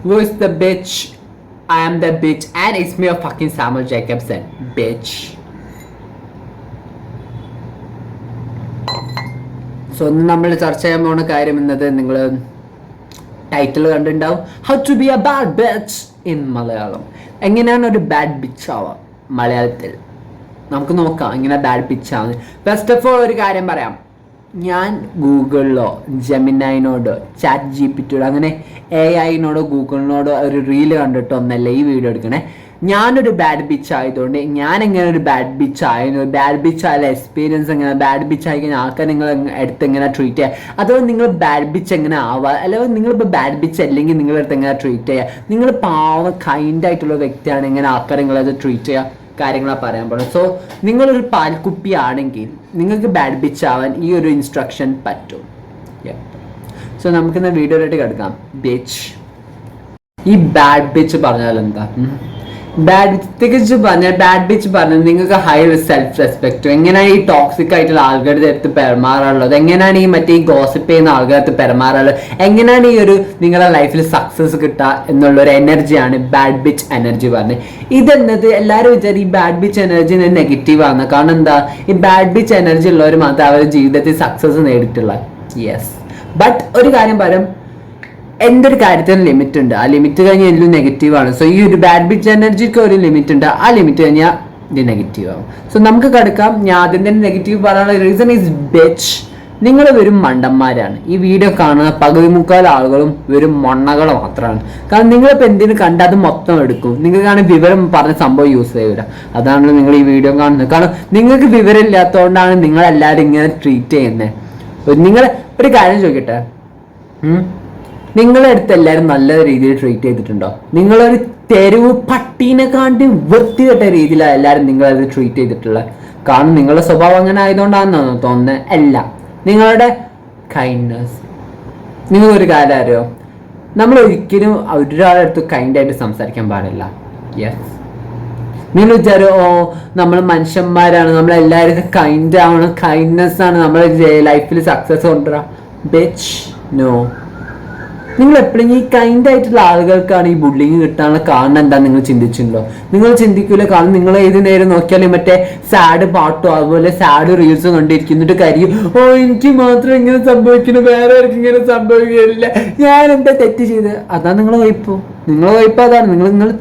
Who is the bitch? I am the bitch and it's me, fucking Samuel Jacobson, bitch. So ഇന്ന് നമ്മൾ ചർച്ച ചെയ്യാൻ പോകുന്ന കാര്യം എന്നത് നിങ്ങൾ ടൈറ്റിൽ കണ്ടിട്ടുണ്ടാവും, how to be a bad bitch in Malayalam. എങ്ങനെയാണ് ഒരു ബാഡ് ബിച്ച് ആവുക മലയാളത്തിൽ, നമുക്ക് നോക്കാം എങ്ങനെ ബാഡ് ബിച്ച് ആവുന്നത്. ഫസ്റ്റ് ഓഫ് ഓൾ ഒരു കാര്യം പറയാം, ഞാൻ ഗൂഗിളിലോ ജെമിനൈനോടോ ചാറ്റ് GPT അങ്ങനെ AI-നോടോ ഗൂഗിളിനോടോ ഒരു റീല് കണ്ടിട്ടോ ഒന്നല്ല ഈ വീഡിയോ എടുക്കണേ. ഞാനൊരു ബാഡ് ബിച്ച് ആയതുകൊണ്ട് ഞാൻ എങ്ങനെ ഒരു ബാഡ് ബിച്ച് ആയിരുന്നു, ബാഡ് ബിച്ച് ആയ എക്സ്പീരിയൻസ് എങ്ങനെ, ബാഡ് ബിച്ച് ആയി കഴിഞ്ഞാൽ ആൾക്കാർ നിങ്ങൾ അടുത്ത് എങ്ങനെ ട്രീറ്റ് ചെയ്യുക, അതുപോലെ നിങ്ങൾ ബാഡ് ബിച്ച് എങ്ങനെ ആവുക, അല്ലെങ്കിൽ നിങ്ങളിപ്പോൾ ബാഡ് ബിച്ച് അല്ലെങ്കിൽ നിങ്ങളുടെ അടുത്ത് എങ്ങനെ ട്രീറ്റ് ചെയ്യുക, നിങ്ങൾ പാവം കൈൻഡായിട്ടുള്ള വ്യക്തിയാണ് എങ്ങനെ ആൾക്കാർ നിങ്ങളത് ട്രീറ്റ് ചെയ്യുക, കാര്യങ്ങളാണ് പറയാൻ പോകുന്നത്. സോ നിങ്ങളൊരു പാൽക്കുപ്പി ആണെങ്കിൽ നിങ്ങൾക്ക് ബാഡ് ബിച്ച് ആവാൻ ഈ ഒരു ഇൻസ്ട്രക്ഷൻ പറ്റും. സോ നമുക്കിന്ന് വീഡിയോയിലോട്ട് കിടക്കാം. ബിച്ച്, ഈ ബാഡ് ബിച്ച് പറഞ്ഞാൽ എന്താ, ബാഡ് ബിച്ച് പറഞ്ഞാൽ നിങ്ങൾക്ക് ഹൈ സെൽഫ് റെസ്പെക്റ്റും, എങ്ങനെയാണ് ഈ ടോക്സിക് ആയിട്ടുള്ള ആൾക്കാരുടെ അടുത്ത് പെരുമാറാനുള്ളത്, എങ്ങനെയാണ് ഈ മറ്റേ ഈ ഗോസിപ്പ് ചെയ്യുന്ന ആൾക്കാരുടെ അടുത്ത് പെരുമാറാനുള്ളത്, എങ്ങനെയാണ് ഈ ഒരു നിങ്ങളുടെ ലൈഫിൽ സക്സസ് കിട്ടുക എന്നുള്ളൊരു എനർജിയാണ് ബാഡ് ബിച്ച് എനർജി പറഞ്ഞത്. ഇതെന്നത് എല്ലാവരും വിചാരിക്കും ഈ ബാഡ് ബിച്ച് എനർജി നെഗറ്റീവ് ആണ്. കാരണം എന്താ, ഈ ബാഡ് ബിച്ച് എനർജി ഉള്ളവർ മാത്രമേ അവരുടെ ജീവിതത്തിൽ സക്സസ് നേടിയിട്ടുള്ള. യെസ്, ബട്ട് ഒരു കാര്യം പറയാം, എൻ്റെ ഒരു കാര്യത്തിന് ലിമിറ്റ് ഉണ്ട്. ആ ലിമിറ്റ് കഴിഞ്ഞാൽ എല്ലാം നെഗറ്റീവാണ്. സോ ഈ ഒരു ബാഡ് ബിച്ച് എനർജിക്ക് ഒരു ലിമിറ്റ് ഉണ്ട്, ആ ലിമിറ്റ് കഴിഞ്ഞാൽ ഇത് നെഗറ്റീവ് ആവും. സോ നമുക്ക് കിടക്കാം. ഞാൻ അതിൻ്റെ നെഗറ്റീവ് പറയാനുള്ള റീസൺ ഈസ് ബിച്ച്. നിങ്ങൾ വെറും മണ്ടന്മാരാണ്. ഈ വീഡിയോ കാണുന്ന പകുതി മുക്കാൽ ആളുകളും വെറും മൊണ്ണകൾ മാത്രമാണ്. കാരണം നിങ്ങളിപ്പോൾ എന്തിനു കണ്ട് അത് മൊത്തം എടുക്കും. നിങ്ങൾക്കാണ് വിവരം പറഞ്ഞ സംഭവം യൂസ് ചെയ്യൂല. അതാണ് നിങ്ങൾ ഈ വീഡിയോ കാണുന്നത്. കാരണം നിങ്ങൾക്ക് വിവരം ഇല്ലാത്തതുകൊണ്ടാണ് നിങ്ങളെല്ലാവരും ഇങ്ങനെ ട്രീറ്റ് ചെയ്യുന്നത്. നിങ്ങൾ ഒരു കാര്യം ചോദിക്കട്ടെ, നിങ്ങളെ അടുത്ത് എല്ലാവരും നല്ല രീതിയിൽ ട്രീറ്റ് ചെയ്തിട്ടുണ്ടോ? നിങ്ങളൊരു തെരുവ് പട്ടീനെ കാണ്ടി വൃത്തികെട്ട രീതിയിലാണ് എല്ലാവരും നിങ്ങളത് ട്രീറ്റ് ചെയ്തിട്ടുള്ളത്. കാരണം നിങ്ങളുടെ സ്വഭാവം അങ്ങനെ ആയതുകൊണ്ടാണെന്നോ തോന്നുന്നത്? അല്ല, നിങ്ങളുടെ കൈൻഡ്നെസ്. നിങ്ങളൊരു കാര്യം അറിയോ, നമ്മൾ ഒരിക്കലും ഒരാളുടെ അടുത്ത് കൈൻഡായിട്ട് സംസാരിക്കാൻ പാടില്ല. യെസ്, നിങ്ങൾ വിചാരം ഓ നമ്മൾ മനുഷ്യന്മാരാണ്, നമ്മളെല്ലാവരും കൈൻഡ് ആവണം, കൈൻഡ്നെസ് ആണ് നമ്മുടെ ലൈഫിൽ സക്സസ് കൊണ്ടുവരാം. Bitch, no. നിങ്ങൾ എപ്പോഴും ഈ കൈൻഡ് ആയിട്ടുള്ള ആളുകൾക്കാണ് ഈ ബുള്ളിങ് കിട്ടാനുള്ള കാരണം എന്താ നിങ്ങൾ ചിന്തിച്ചിട്ടുണ്ടോ? നിങ്ങൾ ചിന്തിക്കൂല. കാരണം നിങ്ങൾ ഏത് നേരം നോക്കിയാലും മറ്റേ സാഡ് പാട്ടോ അതുപോലെ സാഡ് റീൽസും കണ്ടിരിക്കുന്നിട്ട് കരിയും, ഓ എനിക്ക് മാത്രം ഇങ്ങനെ സംഭവിക്കുന്നു, വേറെ ആർക്കും ഇങ്ങനെ സംഭവിക്കില്ല, ഞാൻ എന്താ തെറ്റ് ചെയ്ത്. അതാണ് നിങ്ങളെ വൈപ്പ്. നിങ്ങളെ വൈപ്പ് അതാണ്. നിങ്ങൾ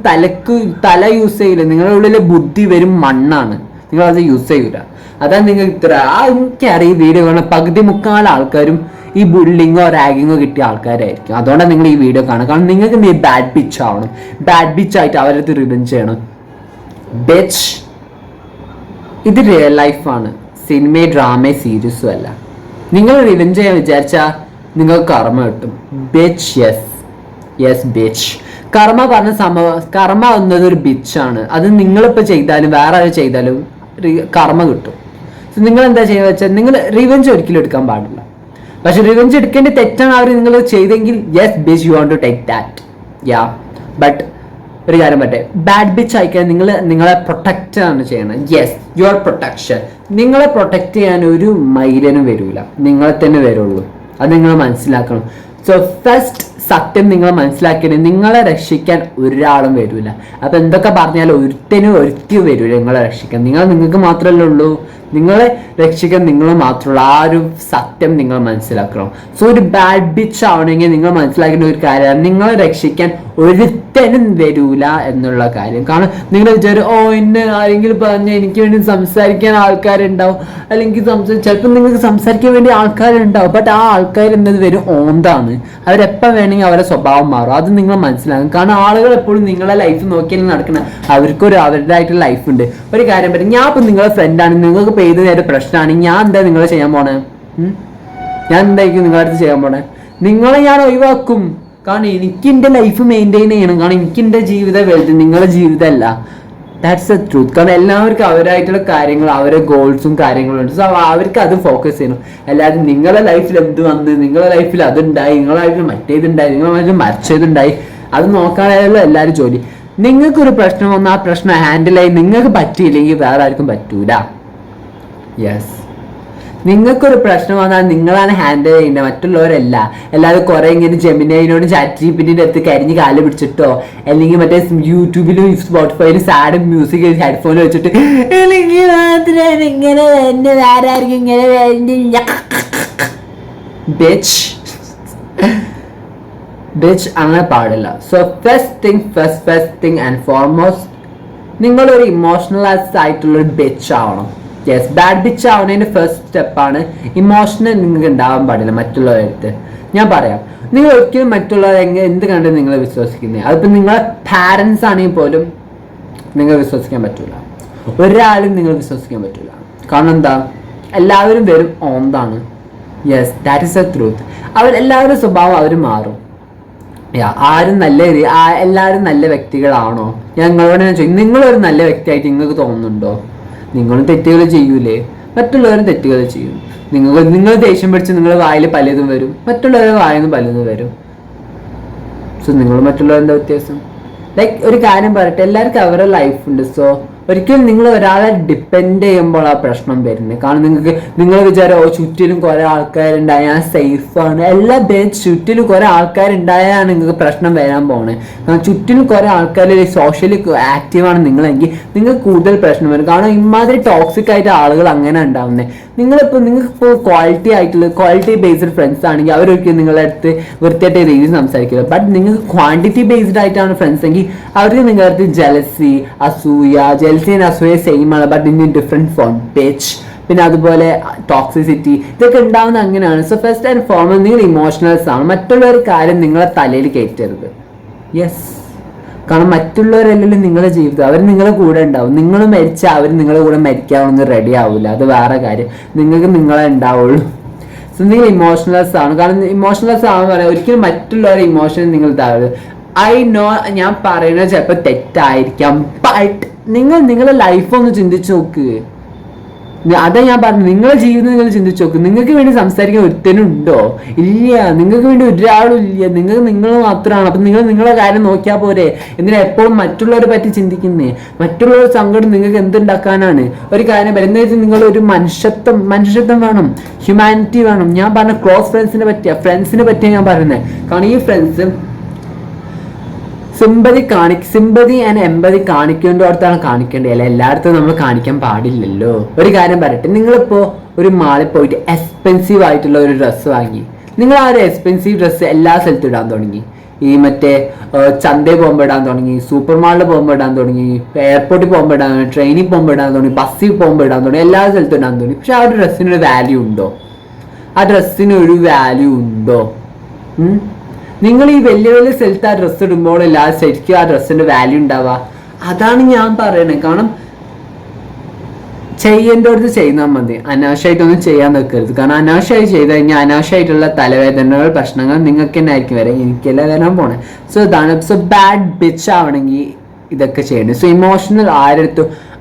തല യൂസ് ചെയ്യില്ല. നിങ്ങളുടെ ഉള്ളിലെ ബുദ്ധി വരും മണ്ണാണ്, നിങ്ങളത് യൂസ് ചെയ്യൂല. അതാണ് നിങ്ങൾ ഇത്ര എനിക്കറിയാം. ഈ വീഡിയോ കാണുന്ന പകുതി മുക്കാൽ ആൾക്കാരും ഈ ബുള്ളിങ്ങോ റാഗിങ്ങോ കിട്ടിയ ആൾക്കാരായിരിക്കും. അതുകൊണ്ടാണ് നിങ്ങൾ ഈ വീഡിയോ കാണുക. കാരണം നിങ്ങൾക്ക് നീ ബാഡ് ബിച്ച് ആവണം, ബാഡ് ബിച്ച് ആയിട്ട് അവരടുത്ത് റിവെഞ്ച് ചെയ്യണം. ബിച്ച്, ഇത് റിയൽ ലൈഫാണ്, സിനിമ ഡ്രാമ സീരീസും അല്ല. നിങ്ങൾ റിവെഞ്ച് ചെയ്യാൻ വിചാരിച്ചാൽ നിങ്ങൾക്ക് കർമ്മ കിട്ടും. Bitch, yes bitch. കർമ്മ പറഞ്ഞ സംഭവം, കർമ്മ എന്നത് ഒരു ബിച്ചാണ്. അത് നിങ്ങളിപ്പോൾ ചെയ്താലും വേറെ ആരും ചെയ്താലും കർമ്മ കിട്ടും. നിങ്ങൾ എന്താ ചെയ്യുക വെച്ചാൽ നിങ്ങൾ റിവെഞ്ച് ഒരിക്കലും എടുക്കാൻ പാടില്ല. പക്ഷെ റിവെഞ്ച് എടുക്കേണ്ട തെറ്റാണ് അവർ നിങ്ങൾ ചെയ്തെങ്കിൽ yes bitch, you want to take that. Yeah, but ഒരു കാര്യം പറ്റേ, ബാഡ് ബിച്ച് ആയിക്കാൻ നിങ്ങളെ പ്രൊട്ടക്റ്റ് ആണ് ചെയ്യണം. Yes, your protection. നിങ്ങളെ പ്രൊട്ടക്റ്റ് ചെയ്യാൻ ഒരു മൈലനും വരില്ല, നിങ്ങളെ തന്നെ വരുള്ളൂ. അത് നിങ്ങൾ മനസ്സിലാക്കണം. സോ ഫസ്റ്റ് സത്യം നിങ്ങൾ മനസ്സിലാക്കിയത്, നിങ്ങളെ രക്ഷിക്കാൻ ഒരാളും വരില്ല. അപ്പം എന്തൊക്കെ പറഞ്ഞാലും ഒരുത്തിയും വരില്ല നിങ്ങളെ രക്ഷിക്കാൻ. നിങ്ങൾക്ക് മാത്രമല്ലേ ഉള്ളൂ. നിങ്ങളെ രക്ഷിക്കാൻ നിങ്ങൾ മാത്രമുള്ളൂ. ആ ഒരു സത്യം നിങ്ങൾ മനസ്സിലാക്കണം. സോ ഒരു ബാഡ് ബിച്ച് ആവണമെങ്കിൽ നിങ്ങൾ മനസ്സിലാക്കേണ്ട ഒരു കാര്യമാണ്, നിങ്ങളെ രക്ഷിക്കാൻ ഒരുത്തനും വരൂല എന്നുള്ള കാര്യം. കാരണം നിങ്ങൾ വിചാരം ഓ ഇന്ന് ആരെങ്കിലും പറഞ്ഞാൽ എനിക്ക് വേണ്ടി സംസാരിക്കാൻ ആൾക്കാരുണ്ടാവും, അല്ലെങ്കിൽ ചിലപ്പോൾ നിങ്ങൾക്ക് സംസാരിക്കാൻ വേണ്ടി ആൾക്കാരുണ്ടാവും. ബട്ട് ആ ആൾക്കാർ എന്നത് വരും ഓന്താണ്. അവരെപ്പോൾ വേണമെങ്കിൽ അവരുടെ സ്വഭാവം മാറും. അത് നിങ്ങൾ മനസ്സിലാക്കും. കാരണം ആളുകൾ എപ്പോഴും നിങ്ങളെ ലൈഫ് നോക്കിയാൽ നടക്കണം. അവരുടേതായിട്ടുള്ള ലൈഫ് ഉണ്ട്. ഒരു കാര്യം പറ്റും, ഞാൻ ഇപ്പം നിങ്ങളെ ഫ്രണ്ടാണ്, നിങ്ങൾക്ക് ഇപ്പോൾ ഏത് നേരം പ്രശ്നമാണ്, ഞാൻ എന്താ നിങ്ങളെ ചെയ്യാൻ പോണേ? ഞാൻ എന്തായിരിക്കും നിങ്ങളുടെ അടുത്ത് ചെയ്യാൻ പോണേ? നിങ്ങളെ ഞാൻ ഒഴിവാക്കും. കാരണം എനിക്ക് എൻ്റെ ലൈഫ് മെയിൻറ്റെയിൻ ചെയ്യണം. കാരണം എനിക്ക് എൻ്റെ ജീവിതം വലുത്, നിങ്ങളുടെ ജീവിതമല്ല. That's A truth. കാരണം എല്ലാവർക്കും അവരായിട്ടുള്ള കാര്യങ്ങൾ, അവരുടെ ഗോൾസും കാര്യങ്ങളും ഉണ്ട്. സോ അവർക്ക് അത് ഫോക്കസ് ചെയ്യണം. അല്ലാതെ നിങ്ങളുടെ ലൈഫിൽ എന്ത് വന്ന്, നിങ്ങളുടെ ലൈഫിൽ അതുണ്ടായി, നിങ്ങളുടെ ലൈഫിൽ മറ്റേതുണ്ടായി, നിങ്ങളുടെ ലൈഫിൽ മറിച്ചതുണ്ടായി, അത് നോക്കാനായുള്ള എല്ലാവരും ജോലി. നിങ്ങൾക്കൊരു പ്രശ്നം വന്നാൽ ആ പ്രശ്നം ഹാൻഡിൽ ആയി നിങ്ങൾക്ക് പറ്റിയില്ലെങ്കിൽ വേറെ ആർക്കും പറ്റൂല. യെസ്, നിങ്ങൾക്കൊരു പ്രശ്നം വന്നാൽ നിങ്ങളാണ് ഹാൻഡിൽ ചെയ്യേണ്ടത്, മറ്റുള്ളവരല്ല. അല്ലാതെ കുറെ ഇങ്ങനെ ജെമിനൈനോട് ചാറ്റ് ജിപിടിന്റെ അടുത്ത് കരിഞ്ഞ് കാല് പിടിച്ചിട്ടോ അല്ലെങ്കിൽ മറ്റേ യൂട്യൂബിലും സ്പോട്ടിഫൈയിലും സാഡ് മ്യൂസിക് ഹെഡ്ഫോൺ വെച്ചിട്ട് എനിക്ക് മാത്രം ഇങ്ങനെ തന്നെ വേറെ ആർക്കും ഇങ്ങനെ വേണ്ടില്ല ബിച്ച് അങ്ങനെ പാടില്ല. So first thing and foremost നിങ്ങളൊരു ഇമോഷണലൈസ് ആയിട്ടുള്ളൊരു ബിച്ച് ആവണം. യെസ്, ബാഡ് ബിച്ച് ആവുന്നതിന്റെ ഫസ്റ്റ് സ്റ്റെപ്പാണ് ഇമോഷണൽ നിങ്ങൾക്ക് ഉണ്ടാവാൻ പാടില്ല മറ്റുള്ളവരുടെ അടുത്ത്. ഞാൻ പറയാം, നിങ്ങൾ ഒരിക്കലും മറ്റുള്ളവരെ എന്ത് കണ്ട് നിങ്ങൾ വിശ്വസിക്കുന്നത്, അതിപ്പോൾ നിങ്ങളെ പാരൻസ് ആണെങ്കിൽ പോലും നിങ്ങൾ വിശ്വസിക്കാൻ പറ്റില്ല. ഒരാളും നിങ്ങൾ വിശ്വസിക്കാൻ പറ്റില്ല. കാരണം എന്താ, എല്ലാവരും വെറും ഓന്താണ്. Yes, that is a truth. എല്ലാവരുടെ സ്വഭാവം അവർ മാറും. ആരും എല്ലാവരും നല്ല വ്യക്തികളാണോ? ഞങ്ങളോട് ഞാൻ ചോദിക്കും, നിങ്ങളൊരു നല്ല വ്യക്തിയായിട്ട് നിങ്ങൾക്ക് തോന്നുന്നുണ്ടോ? നിങ്ങളും തെറ്റുകൾ ചെയ്യൂലേ? മറ്റുള്ളവരും തെറ്റുകൾ ചെയ്യും. നിങ്ങൾ ദേഷ്യം പിടിച്ച് നിങ്ങളുടെ വായിൽ പലതും വരും, മറ്റുള്ളവരുടെ വായിൽ നിന്ന് പലതും വരും. സോ നിങ്ങൾ മറ്റുള്ളവരെന്താ വ്യത്യാസം? ലൈക്ക് ഒരു കാര്യം പറയട്ടെ, എല്ലാവർക്കും അവരുടെ ലൈഫ് ഉണ്ട്. സോ ഒരിക്കലും നിങ്ങൾ ഒരാളെ ഡിപ്പെൻഡ് ചെയ്യുമ്പോൾ ആ പ്രശ്നം വരുന്നത്. കാരണം നിങ്ങൾ വിചാരം ചുറ്റിലും കുറെ ആൾക്കാരുണ്ടായ ഞാൻ സേഫാണ്. ചുറ്റിലും കുറെ ആൾക്കാരുണ്ടായാണ് നിങ്ങൾക്ക് പ്രശ്നം വരാൻ പോണേ. കാരണം ചുറ്റിലും കുറെ ആൾക്കാർ സോഷ്യലി ആക്റ്റീവാണ് നിങ്ങളെങ്കിൽ നിങ്ങൾക്ക് കൂടുതൽ പ്രശ്നം വരും. കാരണം ഇമാതിരി ടോക്സിക് ആയിട്ട് ആളുകൾ അങ്ങനെ ഉണ്ടാവുന്നത്. നിങ്ങൾക്കിപ്പോൾ ക്വാളിറ്റി ബേസ്ഡ് ഫ്രണ്ട്സ് ആണെങ്കിൽ അവരൊരിക്കലും നിങ്ങളുടെ അടുത്ത് വൃത്തിയായിട്ട് രീതിയിൽ സംസാരിക്കില്ല. ബട്ട് നിങ്ങൾക്ക് ക്വാണ്ടിറ്റി ബേസ്ഡ് ആയിട്ടാണ് ഫ്രണ്ട്സ് എങ്കിൽ അവർക്ക് നിങ്ങളുടെ അടുത്ത് ജലസി ആൻഡ് അസൂയ സെയിം ആണ്, ബട്ട് ഇൻ ഡിഫറെന്റ് ഫോം. പിന്നെ അതുപോലെ ടോക്സിസിറ്റി ഇതൊക്കെ ഉണ്ടാവുന്നത് അങ്ങനെയാണ്. സോ ഫസ്റ്റ് ആൻഡ് ഫോർമോസ്റ്റ് നിങ്ങൾ ഇമോഷണൽസ് ആണ്. മറ്റുള്ളവർ കാര്യം നിങ്ങളെ തലയിൽ കയറ്റരുത്. യെസ്, കാരണം മറ്റുള്ളവരല്ലല്ലോ നിങ്ങളുടെ ജീവിതം. അവർ നിങ്ങളുടെ കൂടെ ഉണ്ടാവും. നിങ്ങൾ മരിച്ചാൽ അവർ നിങ്ങളുടെ കൂടെ മരിക്കാനൊന്നും റെഡി ആവില്ല. അത് വേറെ കാര്യം. നിങ്ങൾക്ക് നിങ്ങളെ ഉണ്ടാവുള്ളൂ. സോ നിങ്ങൾ ഇമോഷണൽസ് ആണ്. കാരണം ഇമോഷണൽസ് ആണെന്ന് പറയാം, ഒരിക്കലും മറ്റുള്ളവരുടെ ഇമോഷൻ നിങ്ങൾ ഇതാവരുത്. ഐ നോ ഞാൻ പറയുന്നത് ചിലപ്പോൾ തെറ്റായിരിക്കാം, ബട്ട് നിങ്ങളുടെ ലൈഫ് ഒന്ന് ചിന്തിച്ചു നോക്ക്. അതാ ഞാൻ പറഞ്ഞു, നിങ്ങളെ ജീവിതം നിങ്ങൾ ചിന്തിച്ചു നോക്ക്. നിങ്ങൾക്ക് വേണ്ടി സംസാരിക്കാൻ ഒരുത്തനും ഉണ്ടോ? ഇല്ല. നിങ്ങൾക്ക് വേണ്ടി ഒരാളും ഇല്ല. നിങ്ങൾ മാത്രമാണ്. അപ്പം നിങ്ങളെ കാര്യം നോക്കിയാൽ പോരെ? എന്തിനാ എപ്പോഴും മറ്റുള്ളവരെ പറ്റി ചിന്തിക്കുന്നേ? മറ്റുള്ളവരുടെ സങ്കടം നിങ്ങൾക്ക് എന്തുണ്ടാക്കാനാണ്? ഒരു കാര്യം പറയാം, എന്താ വെച്ചാൽ നിങ്ങളൊരു മനുഷ്യത്വം വേണം, ഹ്യൂമാനിറ്റി വേണം. ഞാൻ പറഞ്ഞ ക്ലോസ് ഫ്രണ്ട്സിനെ പറ്റിയാണ് ഞാൻ പറയുന്നത്. കാരണം ഈ ഫ്രണ്ട്സ് സിമ്പതി ആൻഡ് എമ്പതി കാണിക്കേണ്ടോടത്താണ് കാണിക്കേണ്ടത്. അല്ല എല്ലായിടത്തും നമ്മൾ കാണിക്കാൻ പാടില്ലല്ലോ. ഒരു കാര്യം പറയട്ടെ, നിങ്ങളിപ്പോൾ ഒരു മാളിൽ പോയിട്ട് എക്സ്പെൻസീവ് ആയിട്ടുള്ള ഒരു ഡ്രസ്സ് വാങ്ങി. നിങ്ങൾ ആ ഒരു എക്സ്പെൻസീവ് ഡ്രസ്സ് എല്ലാ സ്ഥലത്തും ഇടാൻ തുടങ്ങി. ഈ മറ്റേ ചന്തയിൽ പോകുമ്പോൾ ഇടാൻ തുടങ്ങി, സൂപ്പർ മാളിൽ പോകുമ്പോൾ ഇടാൻ തുടങ്ങി, എയർപോർട്ടിൽ പോകുമ്പോൾ ഇടാൻ തുടങ്ങി, ട്രെയിനിൽ പോകുമ്പോൾ ഇടാൻ തുടങ്ങി, ബസ്സിൽ പോകുമ്പോൾ ഇടാൻ തുടങ്ങി, എല്ലാ സ്ഥലത്തും ഇടാൻ തുടങ്ങി. പക്ഷെ ആ ഒരു ഡ്രസ്സിനൊരു വാല്യൂ ഉണ്ടോ? നിങ്ങൾ ഈ വലിയ സ്ഥലത്ത് ആ ഡ്രസ്സ് ഇടുമ്പോഴല്ല ശരിക്കും ആ ഡ്രസ്സിന്റെ വാല്യൂ ഉണ്ടാവുക. അതാണ് ഞാൻ പറയണത്. കാരണം ചെയ്യേണ്ടടുത്ത് ചെയ്താൽ മതി, അനാവശ്യമായിട്ടൊന്നും ചെയ്യാൻ നിൽക്കരുത്. കാരണം അനാവശ്യമായി ചെയ്ത് കഴിഞ്ഞാൽ അനാവശ്യമായിട്ടുള്ള തലവേദനകൾ, പ്രശ്നങ്ങൾ നിങ്ങൾക്ക് തന്നെ ആയിരിക്കും വരെ. എനിക്കെല്ലാം വരാൻ പോണേ. സോ ഇതാണ്. സോ ബാഡ് ബിച്ച് ആവണമെങ്കിൽ ഇതൊക്കെ ചെയ്യണം. സോ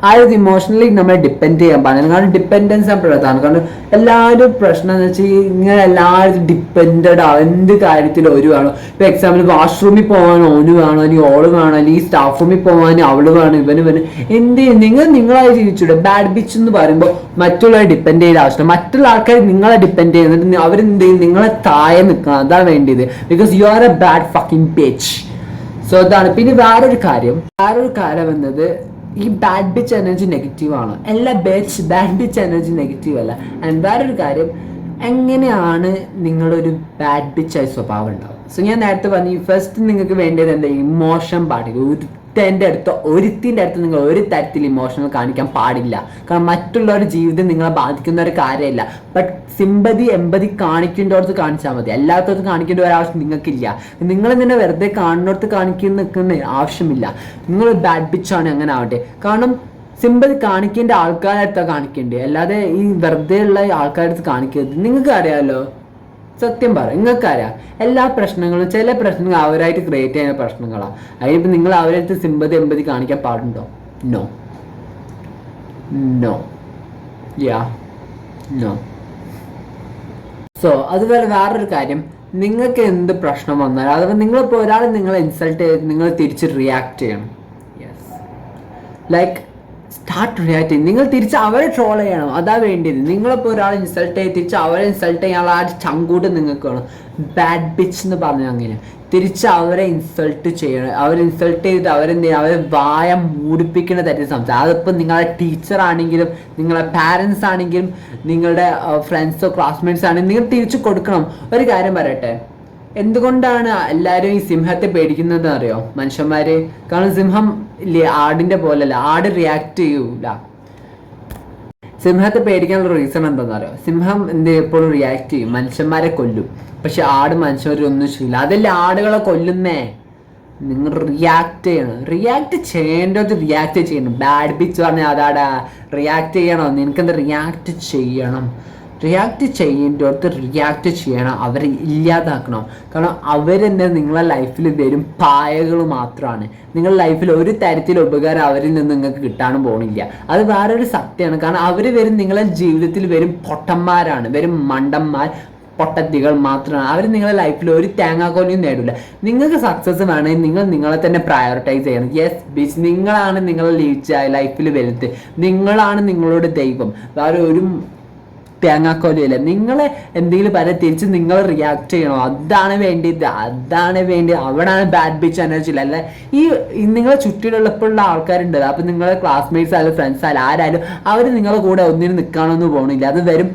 ആരും ഇമോഷണലി നമ്മളെ ഡിപ്പെൻഡ് ചെയ്യാൻ പാടില്ല. കാരണം ഡിപ്പെൻഡൻസ് ആണ് പ്രധാനം. കാരണം എല്ലാവരും പ്രശ്നം എന്ന് വെച്ചാൽ ഇങ്ങനെ എല്ലാവരും ഡിപ്പെൻഡഡ് ആവും എന്ത് കാര്യത്തിലും ഒരു വേണം. ഇപ്പൊ എക്സാമ്പിൾ വാഷ്റൂമിൽ പോകാൻ ഓന് വേണം, അല്ലെങ്കിൽ ഓള് വേണം, അല്ലെങ്കിൽ സ്റ്റാഫ് റൂമിൽ പോകാൻ അവള് വേണം, ഇവന് നിങ്ങളായി ജീവിച്ചൂടെ. ബാഡ് ബിച്ച് എന്ന് പറയുമ്പോൾ മറ്റുള്ളവരെ ഡിപ്പെൻഡ് ചെയ്ത ആവശ്യം. മറ്റുള്ള ആൾക്കാർ നിങ്ങളെ ഡിപ്പെൻഡ് ചെയ്യുന്നിട്ട് അവരെന്ത് ചെയ്യും? നിങ്ങളെ താഴെ നിൽക്കണം. അതാണ് വേണ്ടിയത്. Because you are A bad fucking bitch. So അതാണ്. പിന്നെ വേറൊരു കാര്യം എന്നത്, ഈ ബാഡ് ബിച്ച് എനർജി നെഗറ്റീവ് ആണ്. എല്ലാ ബാഡ് ബിച്ച് എനർജി നെഗറ്റീവ് അല്ല. ആൻഡ് വേറൊരു കാര്യം, എങ്ങനെയാണ് നിങ്ങളൊരു ബാഡ് ബിച്ചായി സ്വഭാവം ഉണ്ടാവും? സോ ഞാൻ നേരത്തെ പറഞ്ഞു, ഫസ്റ്റ് നിങ്ങൾക്ക് വേണ്ടത് എന്താ? ഇമോഷൻ പാടില്ല. ഒരുത്തിൻ്റെ അടുത്ത് നിങ്ങൾ ഒരു തരത്തിൽ ഇമോഷണൽ കാണിക്കാൻ പാടില്ല. കാരണം മറ്റുള്ളവരുടെ ജീവിതം നിങ്ങളെ ബാധിക്കുന്ന ഒരു കാര്യമില്ല. ബട്ട് സിമ്പതി എമ്പതി കാണിക്കേണ്ടടുത്ത് കാണിച്ചാൽ മതി. എല്ലാത്തടത്തും കാണിക്കേണ്ട ഒരാവശ്യം നിങ്ങൾക്കില്ല. നിങ്ങൾ തന്നെ വെറുതെ കാണുന്നിടത്ത് നിൽക്കുന്ന ആവശ്യമില്ല. നിങ്ങൾ ബാഡ് ബിച്ചാണ്, അങ്ങനെ ആവട്ടെ. കാരണം സിമ്പതി കാണിക്കേണ്ട ആൾക്കാരുടെ അടുത്താണ് കാണിക്കേണ്ടത്, അല്ലാതെ ഈ വെറുതെ ഉള്ള ആൾക്കാരുടെ അടുത്ത് കാണിക്കരുത്. നിങ്ങൾക്ക് അറിയാമല്ലോ, സത്യം പറ, നിങ്ങൾക്കറിയാം എല്ലാ പ്രശ്നങ്ങളും. ചില പ്രശ്നങ്ങൾ അവരായിട്ട് ക്രിയേറ്റ് ചെയ്യുന്ന പ്രശ്നങ്ങളാണ്. അതിനിപ്പോൾ നിങ്ങൾ അവരുടെ അടുത്ത് സിമ്പതി എമ്പതി കാണിക്കാൻ പാടുണ്ടോ? നോ. സോ അതുപോലെ വേറൊരു കാര്യം, നിങ്ങൾക്ക് എന്ത് പ്രശ്നം വന്നാലും അഥവാ നിങ്ങളിപ്പോൾ ഒരാൾ നിങ്ങളെ ഇൻസൾട്ട് ചെയ്ത് നിങ്ങൾ തിരിച്ച് റിയാക്ട് ചെയ്യണം. Yes, like start react. നിങ്ങൾ തിരിച്ച് അവരെ ട്രോൾ ചെയ്യണം, അതാ വേണ്ടിയത്. നിങ്ങളിപ്പോൾ ഒരാൾ ഇൻസൾട്ട് ചെയ്ത് തിരിച്ച് അവരെ ഇൻസൾട്ട് ചെയ്യാനുള്ള ആ ചങ്കൂട്ട് നിങ്ങൾക്ക് വേണം. ബാഡ് ബിച്ച് എന്ന് പറഞ്ഞാൽ അങ്ങനെ തിരിച്ച് അവരെ ഇൻസൾട്ട് ചെയ്യണം. അവർ ഇൻസൾട്ട് ചെയ്തിട്ട് അവരെ വായ മൂടിപ്പിക്കുന്ന തരത്തിൽ സംസാരിക്കും. അതിപ്പോൾ നിങ്ങളുടെ ടീച്ചർ ആണെങ്കിലും നിങ്ങളുടെ പാരൻസ് ആണെങ്കിലും നിങ്ങളുടെ ഫ്രണ്ട്സോ ക്ലാസ്മേറ്റ്സ് ആണെങ്കിലും നിങ്ങൾ തിരിച്ചു കൊടുക്കണം. ഒരു കാര്യം പറയട്ടെ, എന്തുകൊണ്ടാണ് എല്ലാവരും ഈ സിംഹത്തെ പേടിക്കുന്നത് അറിയോ മനുഷ്യന്മാര്? കാരണം സിംഹം ഇല്ലേ ആടിന്റെ പോലല്ല, ആട് റിയാക്ട് ചെയ്യൂല. സിംഹത്തെ പേടിക്കാനുള്ള റീസൺ എന്താണെന്നറിയോ? സിംഹം എപ്പോഴും റിയാക്ട് ചെയ്യും, മനുഷ്യന്മാരെ കൊല്ലും. പക്ഷെ ആട് മനുഷ്യരൊന്നും ചെയ്യില്ല. അതല്ലേ ആടുകളെ കൊല്ലുന്നേ. നിങ്ങൾ റിയാക്ട് ചെയ്യണം. റിയാക്ട് ചെയ്യേണ്ടത് റിയാക്ട് ചെയ്യണം. ബാഡ് ബിച്ച് പറഞ്ഞാൽ അതാടാ റിയാക്ട് ചെയ്യണം. നിനക്കെന്താ റിയാക്ട് ചെയ്യണം. റിയാക്ട് ചെയ്യേണ്ടടുത്ത് റിയാക്ട് ചെയ്യണം. അവരെ ഇല്ലാതാക്കണം. കാരണം അവരെന്നെ നിങ്ങളെ ലൈഫിൽ വരും പായകൾ മാത്രമാണ്. നിങ്ങളുടെ ലൈഫിൽ ഒരു തരത്തിലുള്ള ഉപകാരം അവരിൽ നിന്ന് നിങ്ങൾക്ക് കിട്ടാനും പോകണില്ല. അത് വേറൊരു സത്യമാണ്. കാരണം അവർ വരും നിങ്ങളെ ജീവിതത്തിൽ വരും പൊട്ടന്മാരാണ്, വരും മണ്ടന്മാർ, പൊട്ടത്തികൾ മാത്രമാണ്. അവർ നിങ്ങളുടെ ലൈഫിൽ ഒരു തേങ്ങാക്കോലിയും നേടില്ല. നിങ്ങൾക്ക് സക്സസ് വേണമെങ്കിൽ നിങ്ങൾ നിങ്ങളെ തന്നെ പ്രയോറിറ്റൈസ് ചെയ്യണം. യെസ് ബിച്ച്, നിങ്ങളാണ് നിങ്ങളുടെ ലൈഫിൽ വലുത്. നിങ്ങളാണ് നിങ്ങളുടെ ദൈവം. വേറെ ഒരു തേങ്ങാക്കോലിയല്ല. നിങ്ങൾ എന്തെങ്കിലും പറയാൻ തിരിച്ച് നിങ്ങൾ റിയാക്ട് ചെയ്യണം. അതാണ് വേണ്ടിയത്. അവിടെയാണ് ബാഡ് ബിച്ച് എനർജി. അല്ല ഈ നിങ്ങളെ ചുറ്റിലുള്ളപ്പോഴുള്ള ആൾക്കാരുണ്ട്. അപ്പം നിങ്ങളെ ക്ലാസ്മേറ്റ്സ് ആയാലും ഫ്രണ്ട്സ് ആയാലും ആരായാലും അവർ നിങ്ങളെ കൂടെ ഒന്നിനും നിൽക്കാനൊന്നും പോകണില്ല. അത് വരും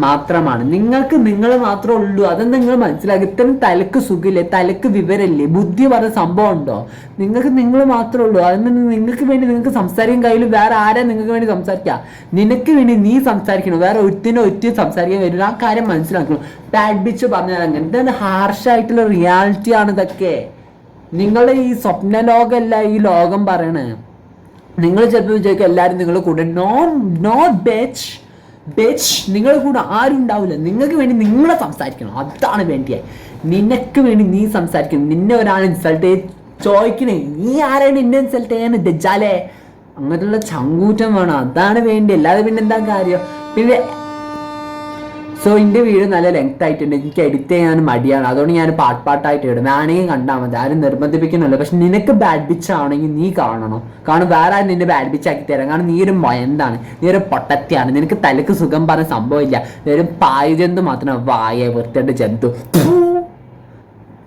മാത്രമാണ്. നിങ്ങൾക്ക് നിങ്ങൾ മാത്രമേ ഉള്ളൂ. അതെന്താ നിങ്ങൾ മനസ്സിലാക്കി? ഇത്രയും തലക്ക് സുഖമില്ലേ, തലക്ക് വിവരമില്ലേ, ബുദ്ധി പറഞ്ഞ സംഭവം ഉണ്ടോ? നിങ്ങൾക്ക് നിങ്ങൾ മാത്രമേ ഉള്ളൂ. അതിന് നിങ്ങൾക്ക് വേണ്ടി നിങ്ങൾക്ക് സംസാരിക്കാൻ കഴിയില്ല. വേറെ ആരാ നിങ്ങൾക്ക് വേണ്ടി സംസാരിക്കുക? നിനക്ക് വേണ്ടി നീ സംസാരിക്കണം. വേറെ ഒത്തിനും സംസാരിക്കാൻ കഴിയില്ല. ആ കാര്യം മനസ്സിലാക്കണം. ബാഡ് ബിച്ച് പറഞ്ഞാൽ അങ്ങനെ ഇതാണ് ഹാർഷായിട്ടുള്ള റിയാലിറ്റി ആണ് ഇതൊക്കെ. നിങ്ങളുടെ ഈ സ്വപ്ന ലോകമല്ല ഈ ലോകം പറയണേ. നിങ്ങൾ ചിലപ്പോൾ വിചാരിക്കും എല്ലാവരും നിങ്ങളുടെ കൂടെ. നോ ബെച്ച്, നിങ്ങളുടെ കൂടെ ആരും ഉണ്ടാവില്ല. നിങ്ങൾക്ക് വേണ്ടി നിങ്ങളെ സംസാരിക്കണം. അതാണ് വേണ്ടിയേ. നിനക്ക് വേണ്ടി നീ സംസാരിക്കണം. നിന്നെ ഒരാൾ ഇൻസൾട്ട് ചെയ്ത് ചോദിക്കണേ, നീ ആരാണ് എന്നെ ഇൻസൾട്ട് ചെയ്യാൻ ദജ്ജാലേ? അങ്ങനെയുള്ള ചങ്കൂറ്റം വേണം. അതാണ് വേണ്ടി. അല്ലാതെ പിന്നെ എന്താ കാര്യം? പിന്നെ സോ എൻ്റെ വീഡിയോ നല്ല ലെങ്ത് ആയിട്ടുണ്ട്. എനിക്ക് എഡിറ്റ് ചെയ്യാൻ മടിയാണ്. അതുകൊണ്ട് ഞാൻ പാട്ടായിട്ട് ഇടും. വേണമെങ്കിൽ കണ്ടാൽ മതി, ആരും നിർബന്ധിപ്പിക്കുന്നില്ല. പക്ഷെ നിനക്ക് ബാഡ് ബിച്ച് ആണെങ്കിൽ നീ കാണണം. കാരണം വേറെ ആരും നിന്റെ ബാഡ് ബിച്ച് ആക്കി തരാം. കാരണം നീ ഒരു മൊയന്താണ്, നീ ഒരു പൊട്ടത്തിയാണ്. നിനക്ക് തലക്ക് സുഖം പറഞ്ഞ സംഭവമില്ല. ഒരു പായ് ജന്തു മാത്രം, വായ വൃത്തിയായിട്ട് ജന്തു.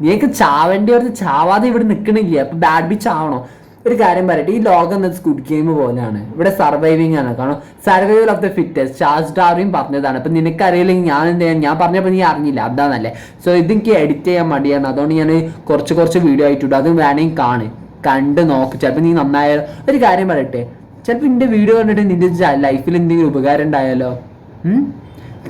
നീക്ക് ചാവേണ്ടി ഒരു ചാവാതെ ഇവിടെ നിൽക്കണില്ല. അപ്പൊ ബാഡ് ബിച്ച് ആവണോ? ഒരു കാര്യം പറയട്ടെ, ഈ ലോകം എന്നത് സ്ക്വിഡ് ഗെയിം പോലെയാണ്. ഇവിടെ സർവൈവിങ് ആണ്. കാരണം survival of the fittest Charles Darwin പറഞ്ഞതാണ്. അപ്പം നിനക്കറിയില്ലെങ്കിൽ ഞാൻ എന്ത് ചെയ്യാൻ? ഞാൻ പറഞ്ഞപ്പോൾ നീ അറിഞ്ഞില്ല, അതാണല്ലേ. സോ ഇതെനിക്ക് എഡിറ്റ് ചെയ്യാൻ മടിയാണ്. അതുകൊണ്ട് ഞാൻ കുറച്ച് വീഡിയോ ആയിട്ടുണ്ട്. അത് വേണമെങ്കിൽ കണ്ട് നോക്ക്. ചിലപ്പോൾ നീ നന്നായാലോ. ഒരു കാര്യം പറയട്ടെ, ചിലപ്പോൾ നിന്റെ വീഡിയോ കണ്ടിട്ട് നിന്റെ ലൈഫിൽ എന്തെങ്കിലും ഉപകാരം ഉണ്ടായാലോ.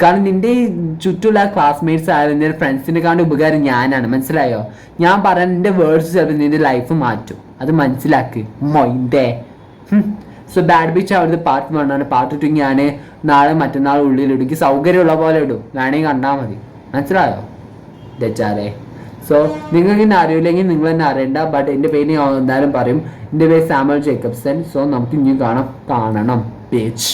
കാരണം നിന്റെ ഈ ചുറ്റുള്ള ക്ലാസ്മേറ്റ്സ് ആയാലും നിന്റെ ഫ്രണ്ട്സിനെ കാണാൻ ഉപകാരം ഞാനാണ്. മനസ്സിലായോ? ഞാൻ പറയാൻ നിന്റെ വേർഡ്സ് ചിലപ്പോൾ നിന്റെ ലൈഫ് മാറ്റും. അത് മനസ്സിലാക്ക് മൊയിൻ്റെ. സോ ബാഡ് ബിച്ച് അവിടുത്തെ പാർട്ട് 1 ആണ്. പാർട്ട് 2 ഞാൻ നാളെ മറ്റന്നാൾ ഉള്ളിലിടും. എനിക്ക് സൗകര്യമുള്ള പോലെ ഇടും. വേണമെങ്കിൽ കണ്ടാൽ മതി. മനസ്സിലായോ ദച്ചാലേ? സോ നിങ്ങൾക്ക് എന്നെ അറിയില്ലെങ്കിൽ നിങ്ങൾ എന്നെ അറിയണ്ട. ബട്ട് എൻ്റെ പേര് ഞാൻ എന്തായാലും പറയും. എൻ്റെ പേര് സാമുവൽ ജേക്കബ്സൺ. സോ നമുക്ക് ഇനി കാണണം. ബീച്ച്.